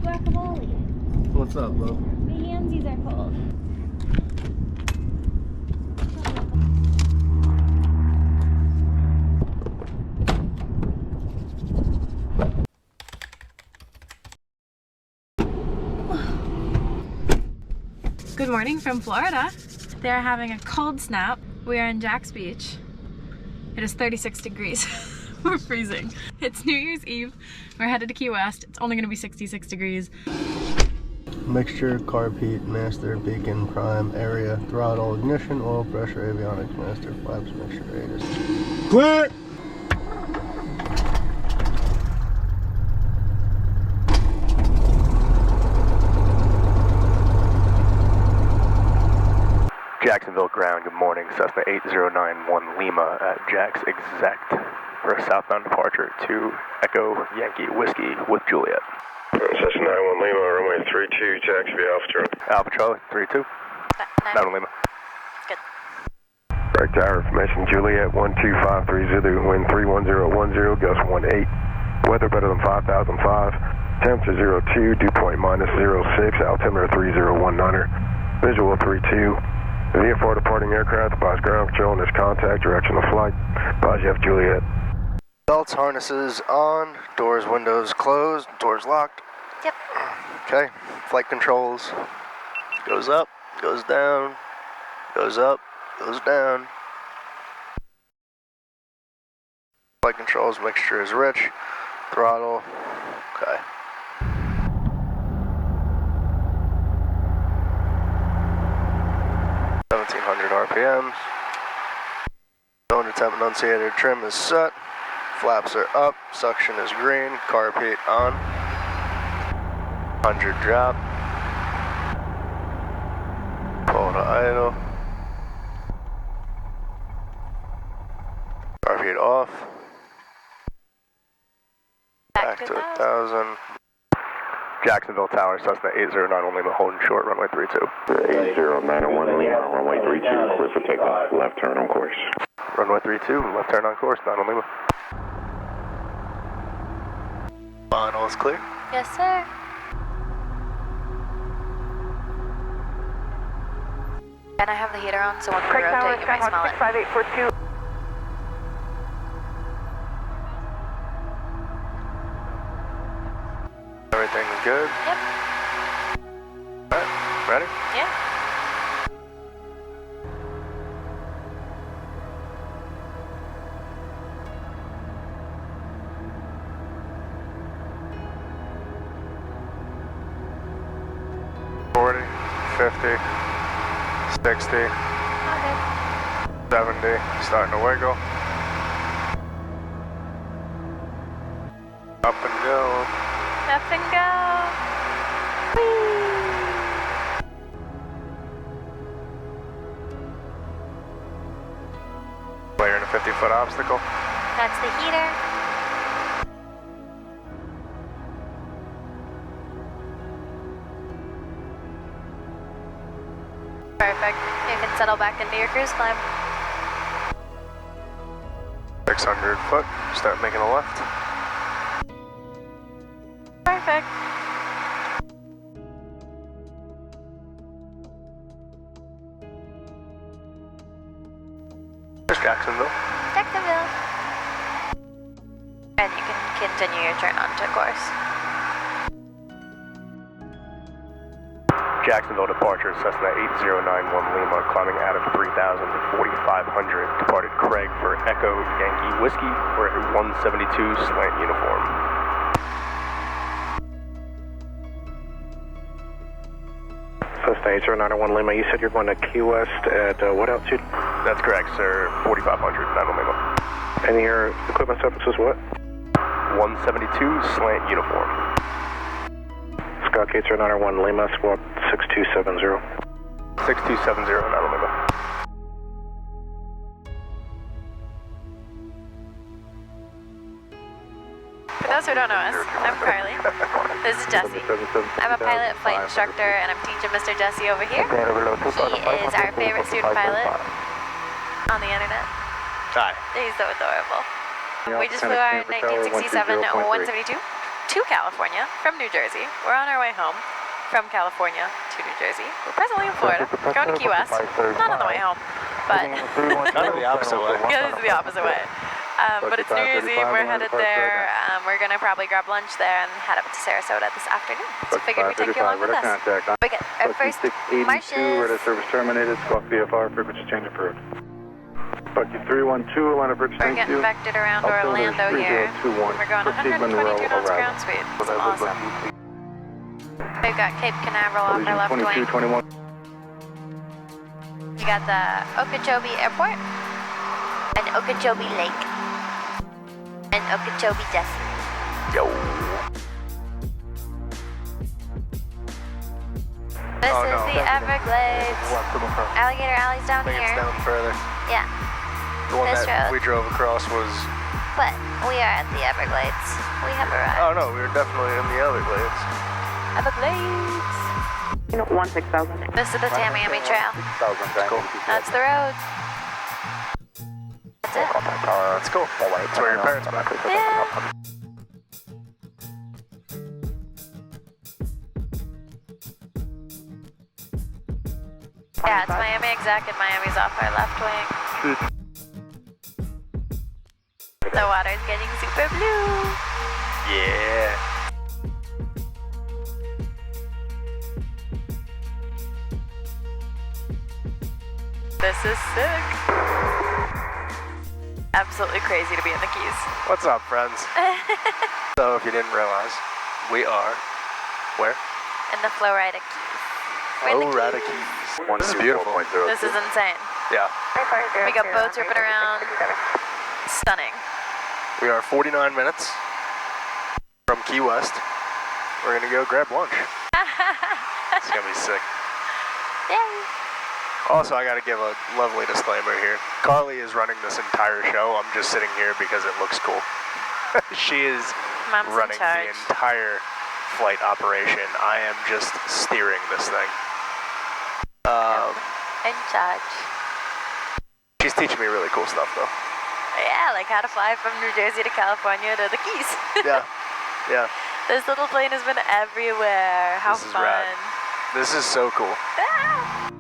guacamole. What's up, bro? My handsies are cold. Good morning from Florida. They're having a cold snap. We are in Jax Beach. It is 36 degrees. We're freezing. It's New Year's Eve. We're headed to Key West. It's only gonna be 66 degrees. Mixture, carb heat, master, beacon, prime, area, throttle, ignition, oil pressure, avionics, master, flaps, mixture, radius. Clear! Jacksonville ground, good morning. Cessna 8091 Lima at Jax exact for a southbound departure to Echo Yankee Whiskey with Juliet. Cessna 91 Lima, runway 32, Jacksonville, Alpha Charlie. Alpha Charlie, 32. 91 Lima. Good. Correct tower information, Juliet 12530, Zulu, wind 31010, gust 18. Weather better than 5005. Temperature 02, dew point minus 06, altimeter 3019er. Visual 32. VFR departing aircraft, advise ground control and its contact, direction of flight. Advise you have Juliet. Belts, harnesses on, doors, windows closed, doors locked. Yep. Okay, flight controls. Goes up, goes down, goes up, goes down. Flight controls, mixture is rich. Throttle, okay. 1700 RPMs. Cylinder temp enunciator trim is set. Flaps are up. Suction is green. Carb heat on. 100 drop. Pull to idle. Carb heat off. Back to 1000. Jacksonville Tower, Cessna 8091 Lima, holding short, runway 32. 8091 Lima, runway 32, clear for takeoff, left turn on course. Runway 32, left turn on course, 91 Lima. Final is clear. Yes, sir. And I have the heater on, so when we rotate, you might smell it. 5842. Everything's good? Yep. Alright, ready? Yeah. $40, $50, $60, Okay. $70, starting to wiggle. Up and go. Up and go. Whee! Clearing a 50-foot obstacle. That's the heater. Perfect. You can settle back into your cruise climb. 600 foot, start making a left. Perfect. There's Jacksonville. Jacksonville. And you can continue your turn onto course. Jacksonville departure, Cessna 8091 Lima, climbing out of 3000 to 4500. Departed Craig for Echo Yankee Whiskey. We're at 172 slant uniform. Cessna 8091 Lima, you said you're going to Key West at what altitude? That's correct, sir. 4500, 91 Lima. And your equipment service is what? 172 slant uniform. Scott 8091 Lima, squawk 6270. 6270, 91 Lima. For those who don't know us, I'm Carlee. This is Jesse. I'm a pilot flight instructor, and I'm teaching Mr. Jesse over here. He is our favorite student pilot on the internet. Hi. He's so adorable. We just flew our 1967 172. to California from New Jersey. We're on our way home from California to New Jersey. We're presently in Florida, going to Key West. Not on the way home, but Kind of the opposite way. yeah, this is the opposite way. But it's New Year's Eve, we're headed there. We're going to probably grab lunch there and head up to Sarasota this afternoon. So figured we'd take you along with us. We get our first marshes. Radar service terminated, squawk VFR, frequency change approved. Bucky 312, line of bridge, We're getting vectored around Orlando here. We're going 122 knots ground speed. It's awesome. We've got Cape Canaveral off our left wing. 2221. We got the Okeechobee Airport and Okeechobee Lake and Okeechobee Desert. Yo. This is the Everglades. Alligator Alley's down I think here. it's down further. Yeah, The one This that road. we drove across was... but we are at the Everglades. We have arrived. Oh no, we were definitely in the Everglades. Everglades. 16,000. This is the Tamiami Trail. Cool. That's the road. That's it. That's cool. That's where your parents met. Yeah. Yeah, it's Miami exec and Miami's off our left wing. The water's getting super blue. Yeah. This is sick. Absolutely crazy to be in the Keys. What's up, friends? So, if you didn't realize, we are... Where? In the Florida Keys. We're in the Florida Keys. Keys. This is beautiful. This is insane. Yeah. We got boats ripping around. Stunning. We are 49 minutes from Key West. We're gonna go grab lunch. It's gonna be sick. Yay. Also, I gotta give a lovely disclaimer here. Carlee is running this entire show. I'm just sitting here because it looks cool. She is Mom's running in charge. the entire flight operation. I am just steering this thing. In charge. She's teaching me really cool stuff, though. Yeah, like how to fly from New Jersey to California to the Keys. Yeah, yeah. This little plane has been everywhere. How This is fun. rad. This is so cool. Ah!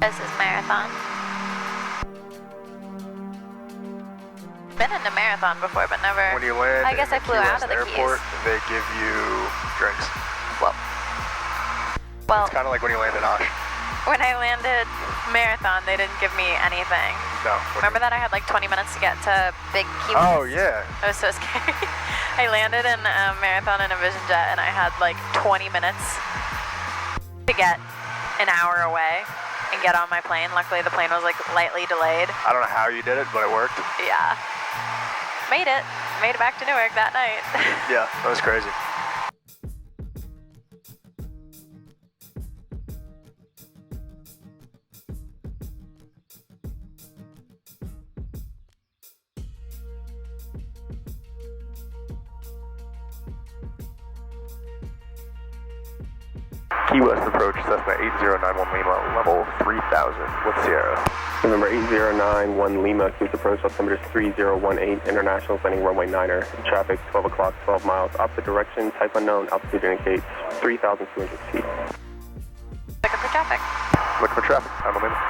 This is Marathon. Been in a marathon before, but never. When you land I guess in I flew Key out West of the airport, Keys. they give you drinks. Whoa. Well, It's kind of like when you land in Osh. when I landed Marathon, they didn't give me anything. No. Remember that I had like 20 minutes to get to Big Key West? Oh, yeah. I was so scary. I landed in Marathon in a Vision Jet and I had like 20 minutes to get an hour away and get on my plane. Luckily the plane was like lightly delayed. I don't know how you did it, but it worked. Yeah. Made it. Made it back to Newark that night. Yeah, that was crazy. Key West approach, Cessna 8091 Lima, level 3000 with Sierra. November 8091 Lima, Keys approach, altimeter 3018, international, landing runway 9er, traffic 12 o'clock, 12 miles, opposite direction, type unknown, altitude indicates 3,200 feet. Looking for traffic. Look for traffic, I'm a minute.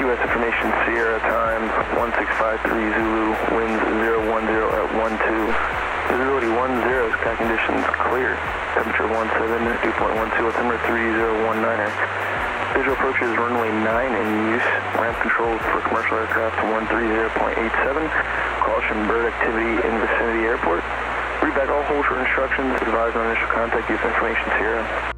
Key West information, Sierra time 1653 Zulu, winds 010 at 12. Visibility 10, sky conditions clear. Temperature 17, dew point 12, altimeter 3019er. Visual approaches runway 9 in use. Ramp controls for commercial aircraft 130.87. Caution bird activity in vicinity airport. Read back all hold short instructions. Advise on initial contact. Use information Sierra.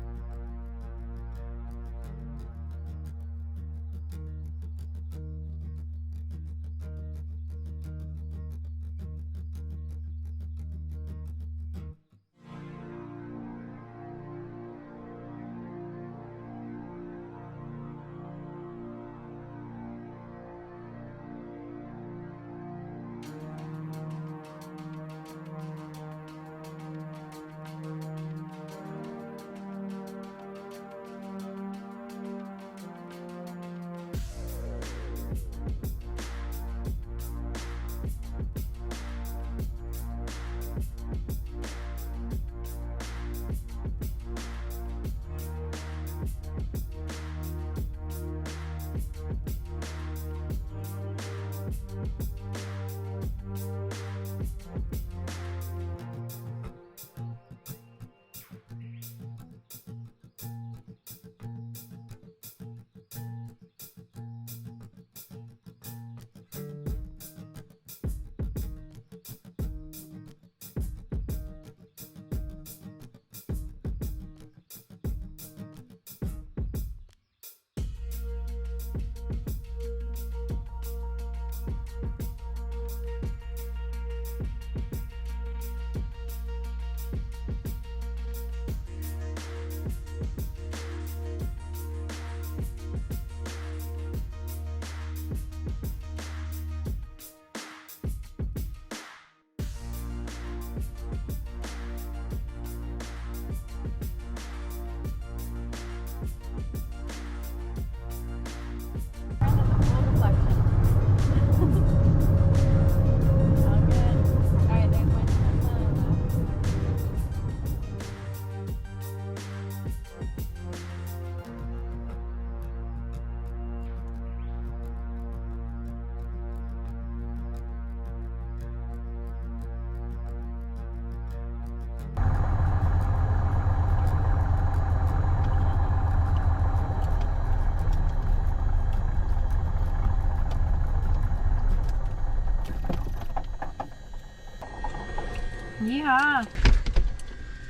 Yeehaw.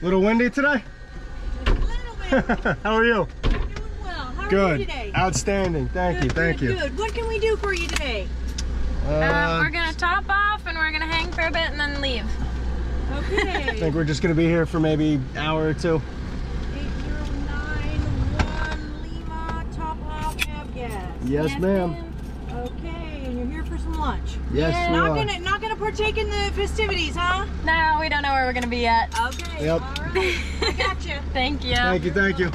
Little windy today? A little bit. How are you? I'm doing well. How Good. are you today? Outstanding. Thank you. Thank you. Good. What can we do for you today? We're gonna top off and we're gonna hang for a bit and then leave. Okay. I think we're just going to be here for maybe an hour or two. 8091 Lima, top off, have gas. Yes, ma'am. Okay, and you're here for some lunch. Yes, we are. Not gonna partake in the festivities, huh? No, we don't know where we're gonna be yet. Okay. Yep. All right. I got you. Thank you. Thank you. Thank you.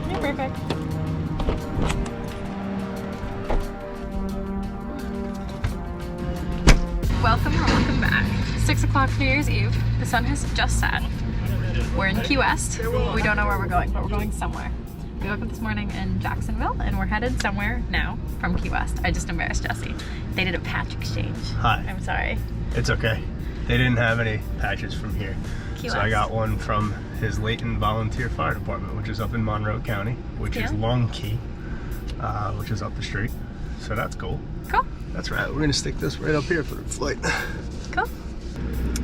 You're perfect. Welcome back. 6 o'clock New Year's Eve. The sun has just set. We're in Key West. We don't know where we're going, but we're going somewhere. We woke up this morning in Jacksonville and we're headed somewhere now from Key West. I just embarrassed Jesse. They did a patch exchange. Hi. I'm sorry. It's okay. They didn't have any patches from here. Key So West. I got one from his Layton Volunteer Fire Department, which is up in Monroe County, which is Long Key, which is up the street. So that's cool. Cool. That's right. We're gonna stick this right up here for the flight. Cool.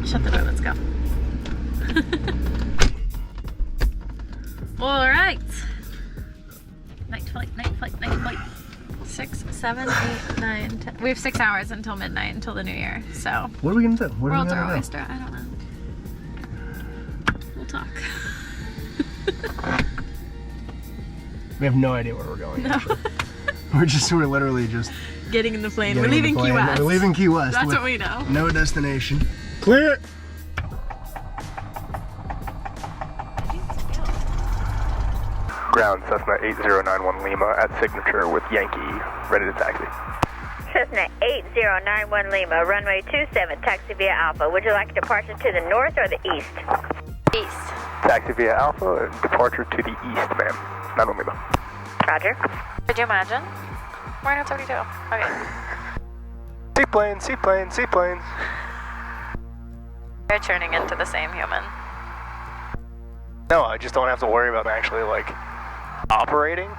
Shut the door, let's go. All right. Night flight, night flight, night flight. 6, 7, 8, 9, 10. We have 6 hours until midnight, until the new year. So, What are we gonna do? What are world's we our gonna do? oyster. I don't know. We'll talk. We have no idea where we're going. No. Actually. We're literally just Getting in the plane. getting We're in the leaving Key plane. West. We're leaving Key West. That's with what we know. no destination. Clear. Ground Cessna 8091 Lima at signature with Yankee, ready to taxi. Cessna 8091 Lima, runway 27, taxi via Alpha. Would you like a departure to the north or the east? East. Taxi via Alpha and departure to the east, ma'am. Not on Lima. Roger. Could you imagine? We're in 32. Okay. Seaplane, seaplane, seaplane. We're turning into the same human. No, I just don't have to worry about actually like operating.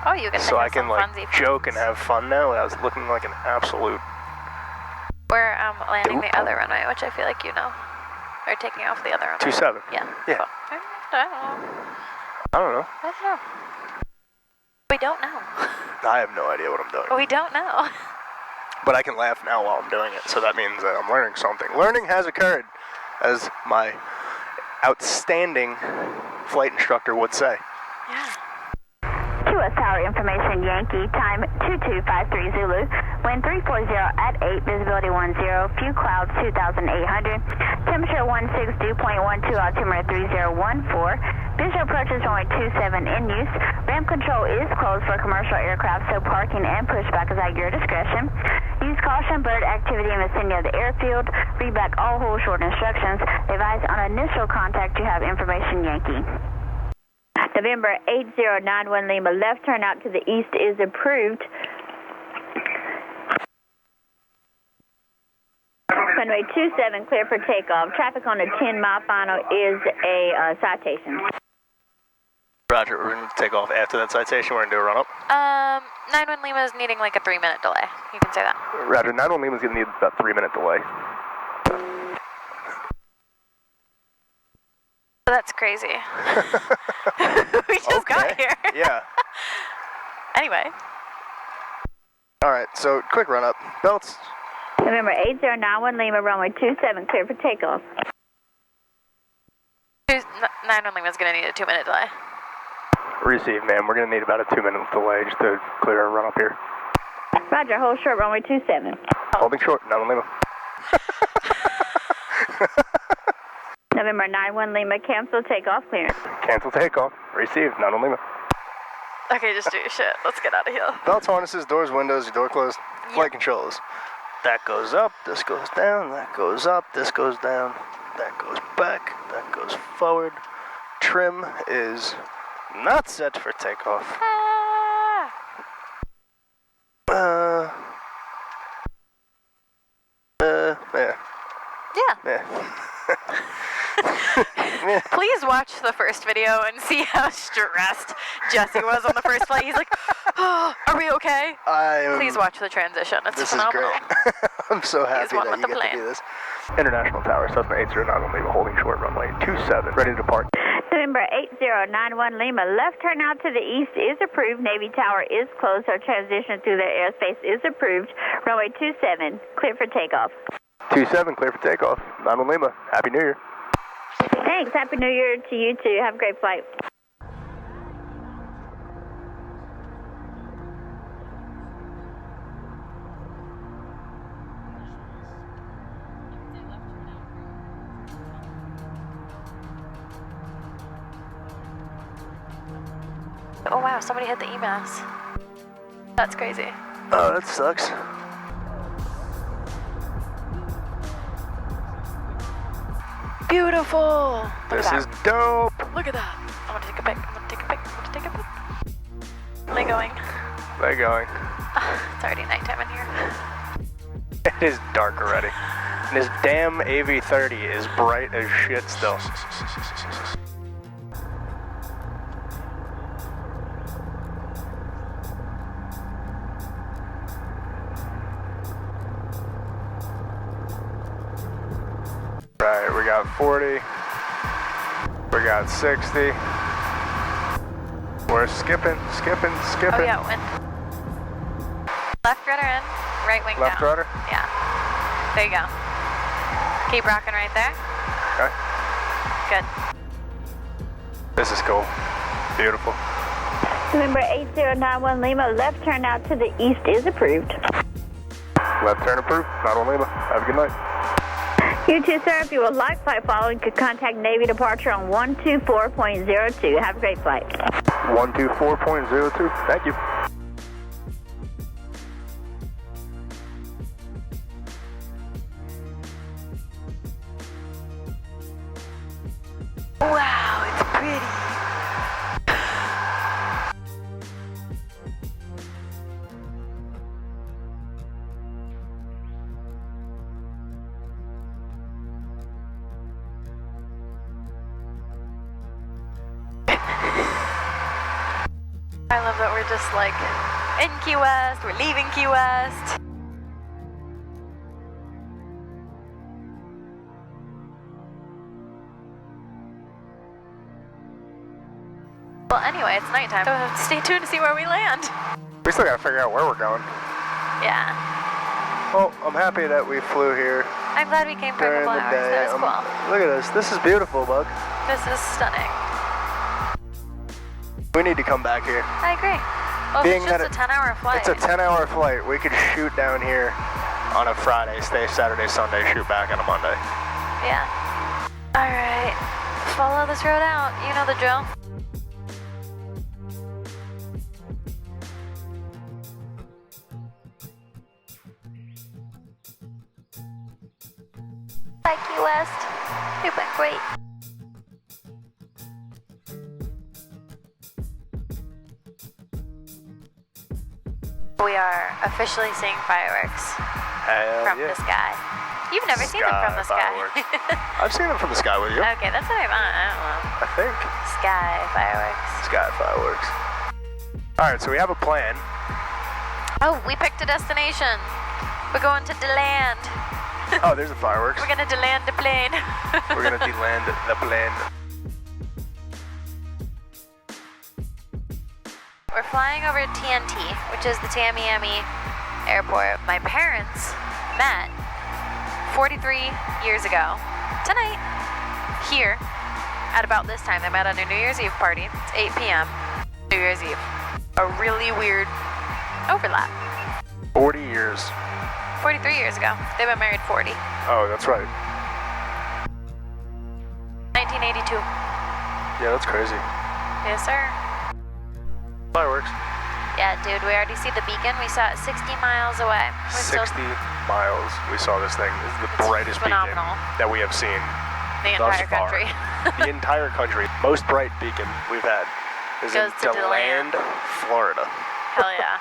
Oh, you get to So have I can some like funsy joke fun. and have fun now without looking like an absolute. We're landing the other runway, which I feel like you know. We're taking off the other runway. 27. Yeah. Yeah. Cool. I don't know. I don't know. We don't know. I have no idea what I'm doing. We don't know. But I can laugh now while I'm doing it, so that means that I'm learning something. Learning has occurred, as my outstanding flight instructor would say. Yeah. QS Tower information, Yankee, time 2253 Zulu, wind 340 at 8, visibility 10, few clouds 2,800, temperature 16, dew point 12, altimeter 3014, visual approach is runway 27 in use, ramp control is closed for commercial aircraft, so parking and pushback is at your discretion. Use caution, bird activity in the vicinity of the airfield, read back all hold short instructions, advise on initial contact you have information, Yankee. November 8091 Lima, left turn out to the east is approved. Runway 27 clear for takeoff. Traffic on the 10-mile final is a citation. Roger, we're going to take off after that citation. We're going to do a run-up. 91 Lima is needing like a 3-minute delay. You can say that. Roger, 91 Lima's going to need about 3-minute delay. That's crazy. We just got here. Yeah. Anyway. All right, so quick run-up. Belts. November 8091 Lima, runway 27 clear for takeoff. 91 Lima is going to need a 2-minute delay. Receive, ma'am. We're going to need about a 2-minute delay just to clear our run-up here. Roger, hold short, runway 27. Holding short, 91 Lima. November 91 Lima, cancel takeoff clearance. Cancel takeoff. Receive, 91 Lima. Okay, just do your shit. Let's get out of here. Belts, harnesses, doors, windows, your door closed. Flight controls. That goes up, this goes down, that goes up, this goes down, that goes back, that goes forward. Trim is not set for takeoff. Yeah. Please watch the first video and see how stressed Jesse was on the first flight. He's like, oh, are we okay? Please watch the transition. It's phenomenal. This is great. I'm so happy that you get to do this. International Tower, Cessna 809 Lima, holding short runway 27, ready to depart. November 8091 Lima, left turn out to the east is approved. Navy Tower is closed, so transition through the airspace is approved. Runway 27, clear for takeoff. 27, clear for takeoff. 91 Lima, Happy New Year. Thanks, Happy New Year to you too. Have a great flight. Oh wow, somebody hit the EMAS. That's crazy. Oh, that sucks. Beautiful! This is dope! Look at that! I'm gonna take a pic, I'm gonna take a pic, I'm gonna take a pic. They're going. They're going. It's already nighttime in here. It is dark already. And this damn AV-30 is bright as shit still. Right, we got 40, we got 60, we're skipping. Oh yeah, wind. Left rudder in, right wing Left down. rudder? Yeah, there you go. Keep rocking right there. Okay. Good. This is cool, beautiful. November 8091 Lima, left turn out to the east is approved. Left turn approved, not on Lima, have a good night. You too, sir. If you would like flight following, you could contact Navy departure on 124.02. Have a great flight. 124.02, thank you. Wow, it's pretty. I love that we're just like in Key West, we're leaving Key West. Well, anyway, it's nighttime, so stay tuned to see where we land. We still gotta figure out where we're going. Yeah. Well, I'm happy that we flew here I'm glad we came for a during couple the hours. day. That was cool. Look at this. This is beautiful, Bug. This is stunning. We need to come back here. I agree. Well, Being it's just that a 10-hour flight. It's a 10-hour flight. We could shoot down here on a Friday, stay Saturday, Sunday, shoot back on a Monday. Yeah. All right. Follow this road out. You know the drill. Bye, Key West. You've been great. We are officially seeing fireworks from the sky. You've never seen them from the sky. I've seen them from the sky with you. Okay, that's what I meant. I don't know. I think. Sky fireworks. Sky fireworks. All right, so we have a plan. Oh, we picked a destination. We're going to DeLand. Oh, there's the fireworks. We're gonna DeLand the plane. We're gonna DeLand the plane. We're flying over TNT, which is the Tamiami Airport. My parents met 43 years ago tonight here at about this time. They met on a New Year's Eve party. It's 8 p.m. New Year's Eve. A really weird overlap. 40 years. 43 years ago. They've been married 40. Oh, that's right. 1982. Yeah, that's crazy. Yes, sir. Fireworks. Yeah, dude, we already see the beacon. We saw it 60 miles away. We're 60 miles we saw this thing. This is the brightest phenomenal. beacon that we have seen The thus entire far. country. The entire country. Most bright beacon we've had is Goes in to DeLand. Florida. Hell yeah.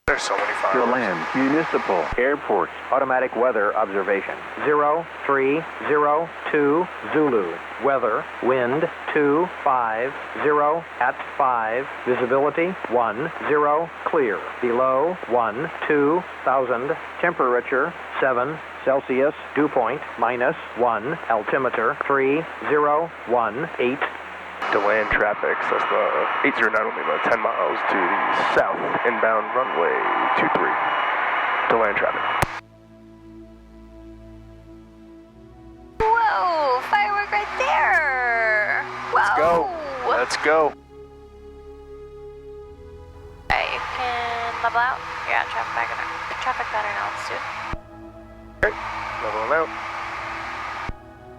There's so many fireworks. DeLand Municipal Airport. Automatic weather observation. 0302 Zulu. Weather, wind 250 at 5. Visibility 10. Clear. Below 12,000. Temperature 7 Celsius. Dew point -1. Altimeter 3018. DeLand traffic, Cessna 809 Lima, 10 miles to the south, inbound runway 23. DeLand traffic. Whoa, firework right there. Whoa. Let's go. Let's go. Alright, you can level out. You're at traffic pattern altitude. Okay, leveling out.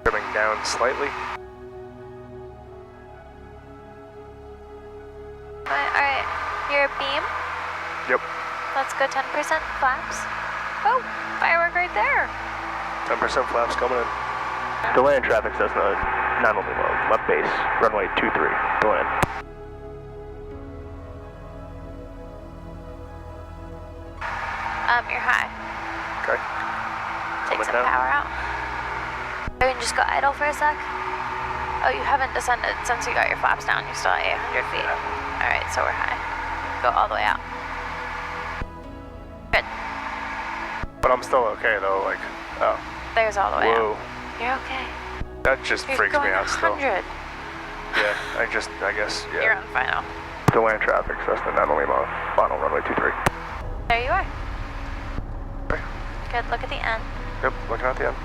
Trimming down slightly. Alright, you're a beam. Yep. Let's go 10% flaps. Oh, firework right there. 10% flaps coming in. DeLand traffic, Cessna 9 Lima, left base, runway 23, DeLand. You're high. Okay. Take Coming some down. power out. Or you can just go idle for a sec. Oh, you haven't descended since you got your flaps down. You're still at 800 feet. Alright, so we're high. Go all the way out. Good. But I'm still okay though, like, oh. There's all the way Whoa. out. You're okay. That just You're freaks going me out still. 100. Yeah, I guess, yeah. You're on final. DeLand traffic, Cessna 9 Lima, final runway 23. There you are. Okay. Good, look at the end. Yep, looking at the end.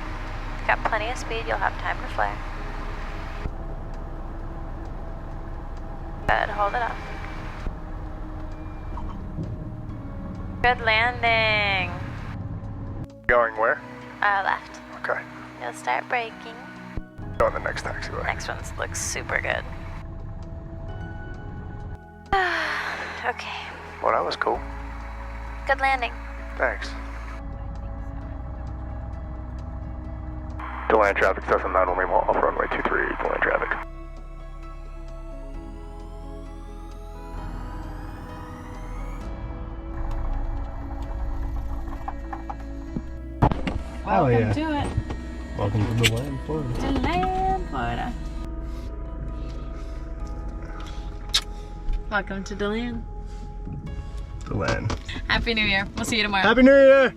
You've got plenty of speed, you'll have time to flare. Good, hold it up. Good landing. Going where? Left. Okay. You'll start braking. Go on the next taxiway. Next one looks super good. Okay. Well, that was cool. Good landing. Thanks. DeLand traffic, Cessna 9 Lima, off runway 23, DeLand traffic. Welcome to it. Welcome to DeLand, Florida. DeLand, Florida. Welcome to DeLand. DeLand. Happy New Year. We'll see you tomorrow. Happy New Year!